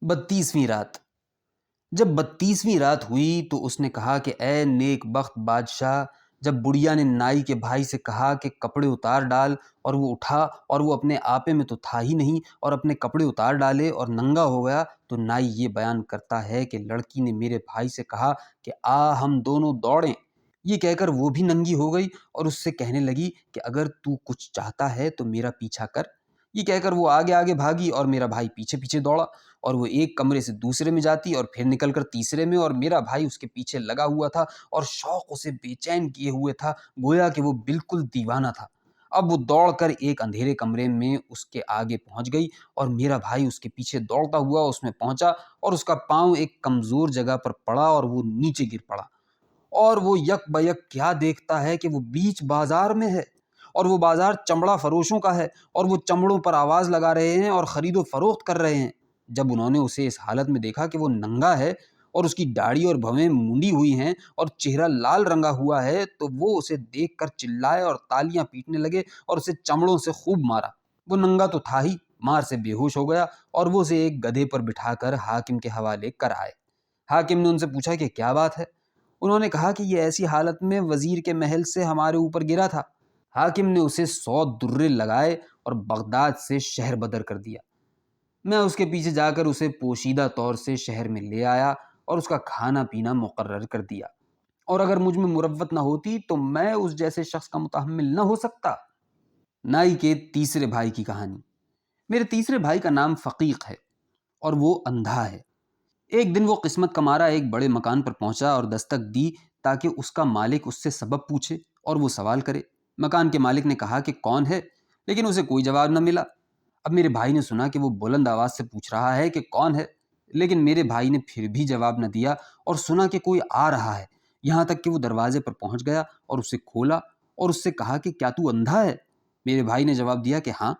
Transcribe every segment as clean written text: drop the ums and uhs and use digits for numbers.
32ویں رات۔ جب 32ویں رات ہوئی تو اس نے کہا کہ اے نیک بخت بادشاہ، جب بڑھیا نے نائی کے بھائی سے کہا کہ کپڑے اتار ڈال، اور وہ اٹھا اور وہ اپنے آپے میں تو تھا ہی نہیں اور اپنے کپڑے اتار ڈالے اور ننگا ہو گیا، تو نائی یہ بیان کرتا ہے کہ لڑکی نے میرے بھائی سے کہا کہ آ ہم دونوں دوڑیں۔ یہ کہہ کر وہ بھی ننگی ہو گئی اور اس سے کہنے لگی کہ اگر تو کچھ چاہتا ہے تو میرا پیچھا کر۔ یہ کہہ کر وہ آگے آگے بھاگی اور میرا بھائی پیچھے پیچھے دوڑا، اور وہ ایک کمرے سے دوسرے میں جاتی اور پھر نکل کر تیسرے میں، اور میرا بھائی اس کے پیچھے لگا ہوا تھا اور شوق اسے بے چین کیے ہوئے تھا، گویا کہ وہ بالکل دیوانہ تھا۔ اب وہ دوڑ کر ایک اندھیرے کمرے میں اس کے آگے پہنچ گئی اور میرا بھائی اس کے پیچھے دوڑتا ہوا اس میں پہنچا اور اس کا پاؤں ایک کمزور جگہ پر پڑا اور وہ نیچے گر پڑا، اور وہ یک بیک کیا دیکھتا ہے کہ وہ بیچ بازار میں ہے، اور وہ بازار چمڑا فروشوں کا ہے، اور وہ چمڑوں پر آواز لگا رہے ہیں اور خرید و فروخت کر رہے ہیں۔ جب انہوں نے اسے اس حالت میں دیکھا کہ وہ ننگا ہے اور اس کی داڑھی اور بھویں مونڈی ہوئی ہیں اور چہرہ لال رنگا ہوا ہے، تو وہ اسے دیکھ کر چلائے اور تالیاں پیٹنے لگے اور اسے چمڑوں سے خوب مارا۔ وہ ننگا تو تھا ہی، مار سے بے ہوش ہو گیا، اور وہ اسے ایک گدھے پر بٹھا کر حاکم کے حوالے کر آئے۔ حاکم نے ان سے پوچھا کہ کیا بات ہے؟ انہوں نے کہا کہ یہ ایسی حالت میں وزیر کے محل سے ہمارے اوپر گرا تھا۔ حاکم نے اسے 100 درے لگائے اور بغداد سے شہر بدر کر دیا۔ میں اس کے پیچھے جا کر اسے پوشیدہ طور سے شہر میں لے آیا اور اس کا کھانا پینا مقرر کر دیا، اور اگر مجھ میں مروت نہ ہوتی تو میں اس جیسے شخص کا متحمل نہ ہو سکتا۔ نائی کے تیسرے بھائی کی کہانی۔ میرے تیسرے بھائی کا نام فقیق ہے اور وہ اندھا ہے۔ ایک دن وہ قسمت کا مارا ایک بڑے مکان پر پہنچا اور دستک دی تاکہ اس کا مالک اس سے سبب پوچھے اور وہ سوال کرے۔ مکان کے مالک نے کہا کہ کون ہے، لیکن اسے کوئی جواب نہ ملا۔ اب میرے بھائی نے سنا کہ وہ بلند آواز سے پوچھ رہا ہے کہ کون ہے، لیکن میرے بھائی نے پھر بھی جواب نہ دیا، اور سنا کہ کوئی آ رہا ہے، یہاں تک کہ وہ دروازے پر پہنچ گیا اور اسے کھولا اور اس سے کہا کہ کیا تو اندھا ہے؟ میرے بھائی نے جواب دیا کہ ہاں۔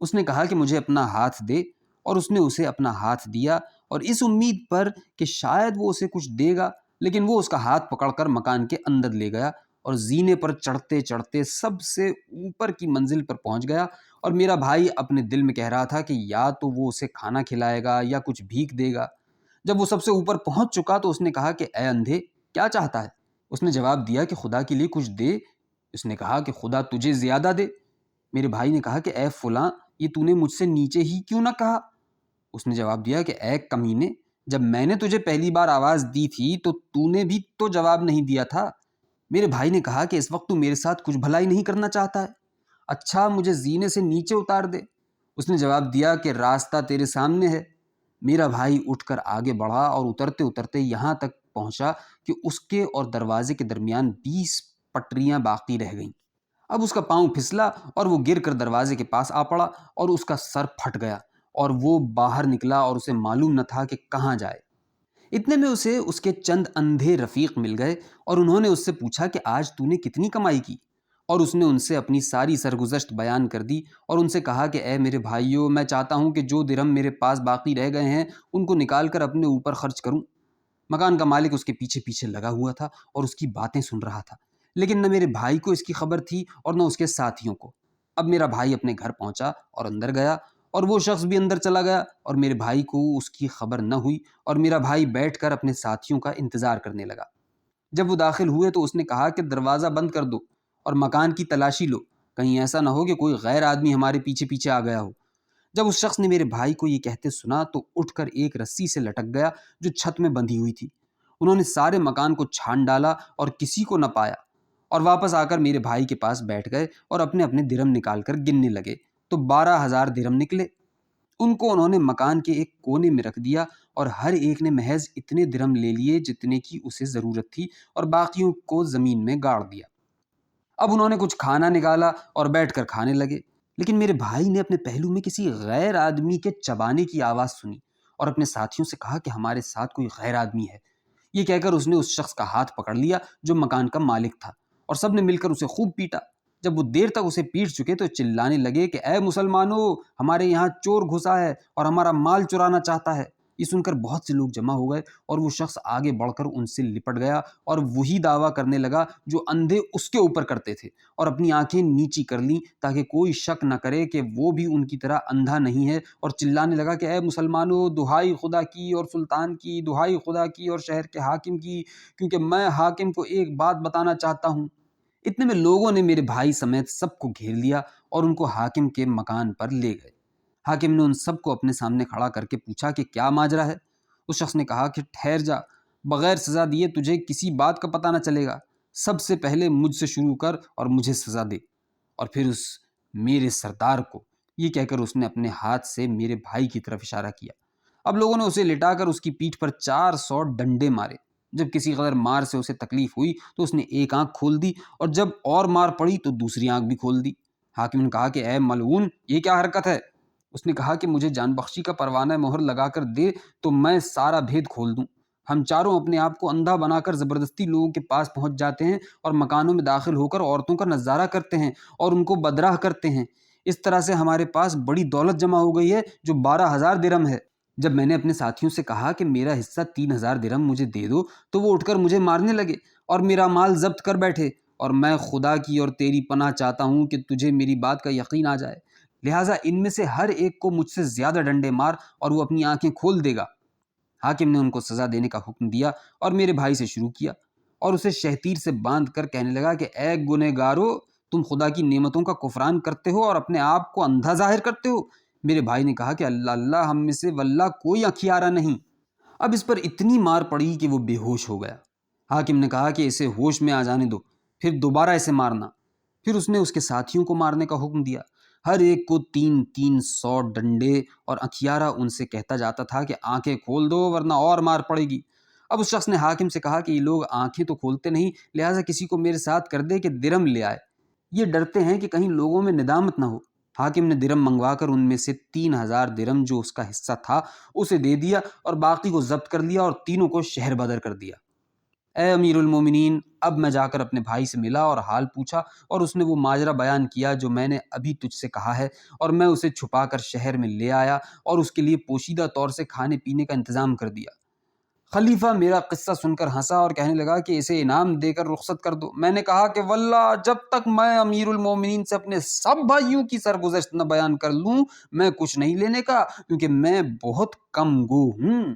اس نے کہا کہ مجھے اپنا ہاتھ دے، اور اس نے اسے اپنا ہاتھ دیا، اور اس امید پر کہ شاید وہ اسے کچھ دے گا، لیکن وہ اس کا ہاتھ پکڑ کر مکان کے اندر لے گیا اور زینے پر چڑھتے چڑھتے سب سے اوپر کی منزل پر پہنچ گیا، اور میرا بھائی اپنے دل میں کہہ رہا تھا کہ یا تو وہ اسے کھانا کھلائے گا یا کچھ بھیک دے گا۔ جب وہ سب سے اوپر پہنچ چکا تو اس نے کہا کہ اے اندھے، کیا چاہتا ہے؟ اس نے جواب دیا کہ خدا کے لیے کچھ دے۔ اس نے کہا کہ خدا تجھے زیادہ دے۔ میرے بھائی نے کہا کہ اے فلاں، یہ تو نے مجھ سے نیچے ہی کیوں نہ کہا؟ اس نے جواب دیا کہ اے کمینے، جب میں نے تجھے پہلی بار آواز دی تھی تو نے بھی تو جواب نہیں دیا تھا۔ میرے بھائی نے کہا کہ اس وقت تو میرے ساتھ کچھ بھلائی نہیں کرنا چاہتا ہے؟ اچھا مجھے زینے سے نیچے اتار دے۔ اس نے جواب دیا کہ راستہ تیرے سامنے ہے۔ میرا بھائی اٹھ کر آگے بڑھا اور اترتے اترتے یہاں تک پہنچا کہ اس کے اور دروازے کے درمیان 20 پٹریاں باقی رہ گئیں۔ اب اس کا پاؤں پھسلا اور وہ گر کر دروازے کے پاس آ پڑا اور اس کا سر پھٹ گیا، اور وہ باہر نکلا اور اسے معلوم نہ تھا کہ کہاں جائے۔ اتنے میں اسے اس کے چند اندھے رفیق مل گئے اور انہوں نے اس سے پوچھا کہ آج تو نے کتنی کمائی کی؟ اور اس نے ان سے اپنی ساری سرگزشت بیان کر دی اور ان سے کہا کہ اے میرے بھائیو، میں چاہتا ہوں کہ جو درہم میرے پاس باقی رہ گئے ہیں ان کو نکال کر اپنے اوپر خرچ کروں۔ مکان کا مالک اس کے پیچھے پیچھے لگا ہوا تھا اور اس کی باتیں سن رہا تھا، لیکن نہ میرے بھائی کو اس کی خبر تھی اور نہ اس کے ساتھیوں کو۔ اب میرا بھائی اپنے گھر پہنچا اور اندر گیا، اور وہ شخص بھی اندر چلا گیا، اور میرے بھائی کو اس کی خبر نہ ہوئی، اور میرا بھائی بیٹھ کر اپنے ساتھیوں کا انتظار کرنے لگا۔ جب وہ داخل ہوئے تو اس نے کہا کہ دروازہ بند کر دو اور مکان کی تلاشی لو، کہیں ایسا نہ ہو کہ کوئی غیر آدمی ہمارے پیچھے پیچھے آ گیا ہو۔ جب اس شخص نے میرے بھائی کو یہ کہتے سنا تو اٹھ کر ایک رسی سے لٹک گیا جو چھت میں بندھی ہوئی تھی۔ انہوں نے سارے مکان کو چھان ڈالا اور کسی کو نہ پایا، اور واپس آ کر میرے بھائی کے پاس بیٹھ گئے اور اپنے اپنے درہم نکال کر گننے لگے تو 12,000 درہم نکلے۔ ان کو انہوں نے مکان کے ایک کونے میں رکھ دیا، اور ہر ایک نے محض اتنے درہم لے لیے جتنے کی اسے ضرورت تھی، اور باقیوں کو زمین میں گاڑ دیا۔ اب انہوں نے کچھ کھانا نکالا اور بیٹھ کر کھانے لگے، لیکن میرے بھائی نے اپنے پہلو میں کسی غیر آدمی کے چبانے کی آواز سنی اور اپنے ساتھیوں سے کہا کہ ہمارے ساتھ کوئی غیر آدمی ہے۔ یہ کہہ کر اس نے اس شخص کا ہاتھ پکڑ لیا جو مکان کا مالک تھا، اور سب نے مل کر اسے خوب پیٹا۔ جب وہ دیر تک اسے پیٹ چکے تو چلانے لگے کہ اے مسلمانوں، ہمارے یہاں چور گھسا ہے اور ہمارا مال چرانا چاہتا ہے۔ یہ سن کر بہت سے لوگ جمع ہو گئے اور وہ شخص آگے بڑھ کر ان سے لپٹ گیا اور وہی دعویٰ کرنے لگا جو اندھے اس کے اوپر کرتے تھے، اور اپنی آنکھیں نیچی کر لیں تاکہ کوئی شک نہ کرے کہ وہ بھی ان کی طرح اندھا نہیں ہے، اور چلانے لگا کہ اے مسلمانوں، دہائی خدا کی اور سلطان کی، دہائی خدا کی اور شہر کے حاکم کی، کیونکہ میں حاکم کو ایک بات بتانا چاہتا ہوں۔ اتنے میں لوگوں نے میرے بھائی سمیت سب کو گھیر لیا اور ان کو حاکم کے مکان پر لے گئے۔ حاکم نے ان سب کو اپنے سامنے کھڑا کر کے پوچھا کہ کیا ماجرا ہے؟ اس شخص نے کہا کہ ٹھہر جا، بغیر سزا دیے تجھے کسی بات کا پتہ نہ چلے گا، سب سے پہلے مجھ سے شروع کر اور مجھے سزا دے۔ اور پھر اس میرے سردار کو، یہ کہہ کر اس نے اپنے ہاتھ سے میرے بھائی کی طرف اشارہ کیا۔ اب لوگوں نے اسے لٹا کر اس کی پیٹھ پر 400 ڈنڈے مارے۔ جب کسی قدر مار سے اسے تکلیف ہوئی تو اس نے ایک آنکھ کھول دی، اور جب اور مار پڑی تو دوسری آنکھ بھی کھول دی۔ حاکم نے کہا کہ اے ملعون، یہ کیا حرکت ہے؟ اس نے کہا کہ مجھے جان بخشی کا پروانہ مہر لگا کر دے تو میں سارا بھید کھول دوں۔ ہم چاروں اپنے آپ کو اندھا بنا کر زبردستی لوگوں کے پاس پہنچ جاتے ہیں اور مکانوں میں داخل ہو کر عورتوں کا نظارہ کرتے ہیں اور ان کو بدراہ کرتے ہیں۔ اس طرح سے ہمارے پاس بڑی دولت جمع ہو گئی ہے جو 12,000 درہم ہے۔ جب میں نے اپنے ساتھیوں سے کہا کہ میرا حصہ 3,000 درہم مجھے دے دو تو وہ اٹھ کر مجھے مارنے لگے اور میرا مال ضبط کر بیٹھے، اور میں خدا کی اور تیری پناہ چاہتا ہوں کہ تجھے میری بات کا یقین آ جائے، لہٰذا ان میں سے ہر ایک کو مجھ سے زیادہ ڈنڈے مار اور وہ اپنی آنکھیں کھول دے گا۔ حاکم نے ان کو سزا دینے کا حکم دیا اور میرے بھائی سے شروع کیا اور اسے شہتیر سے باندھ کر کہنے لگا کہ اے گنہگارو، تم خدا کی نعمتوں کا کفران کرتے ہو اور اپنے آپ کو اندھا ظاہر کرتے ہو۔ میرے بھائی نے کہا کہ اللہ اللہ، ہم میں سے واللہ کوئی اکھیارا نہیں۔ اب اس پر اتنی مار پڑی کہ وہ بے ہوش ہو گیا۔ حاکم نے کہا کہ اسے ہوش میں آ جانے دو، پھر دوبارہ اسے مارنا۔ پھر اس نے اس کے ساتھیوں کو مارنے کا حکم دیا، ہر ایک کو 300 ڈنڈے، اور اکھیارا ان سے کہتا جاتا تھا کہ آنکھیں کھول دو ورنہ اور مار پڑے گی۔ اب اس شخص نے حاکم سے کہا کہ یہ لوگ آنکھیں تو کھولتے نہیں، لہٰذا کسی کو میرے ساتھ کر دے کہ درم لے آئے، یہ ڈرتے ہیں کہ کہیں لوگوں میں ندامت نہ ہو۔ حاکم نے درم منگوا کر ان میں سے 3,000 درم جو اس کا حصہ تھا اسے دے دیا اور باقی کو ضبط کر لیا اور تینوں کو شہر بدر کر دیا۔ اے امیر المومنین، اب میں جا کر اپنے بھائی سے ملا اور حال پوچھا، اور اس نے وہ ماجرا بیان کیا جو میں نے ابھی تجھ سے کہا ہے، اور میں اسے چھپا کر شہر میں لے آیا اور اس کے لیے پوشیدہ طور سے کھانے پینے کا انتظام کر دیا۔ خلیفہ میرا قصہ سن کر ہنسا اور کہنے لگا کہ اسے انعام دے کر رخصت کر دو۔ میں نے کہا کہ واللہ، جب تک میں امیر المومنین سے اپنے سب بھائیوں کی سرگزشت نہ بیان کر لوں میں کچھ نہیں لینے کا، کیونکہ میں بہت کم گو ہوں۔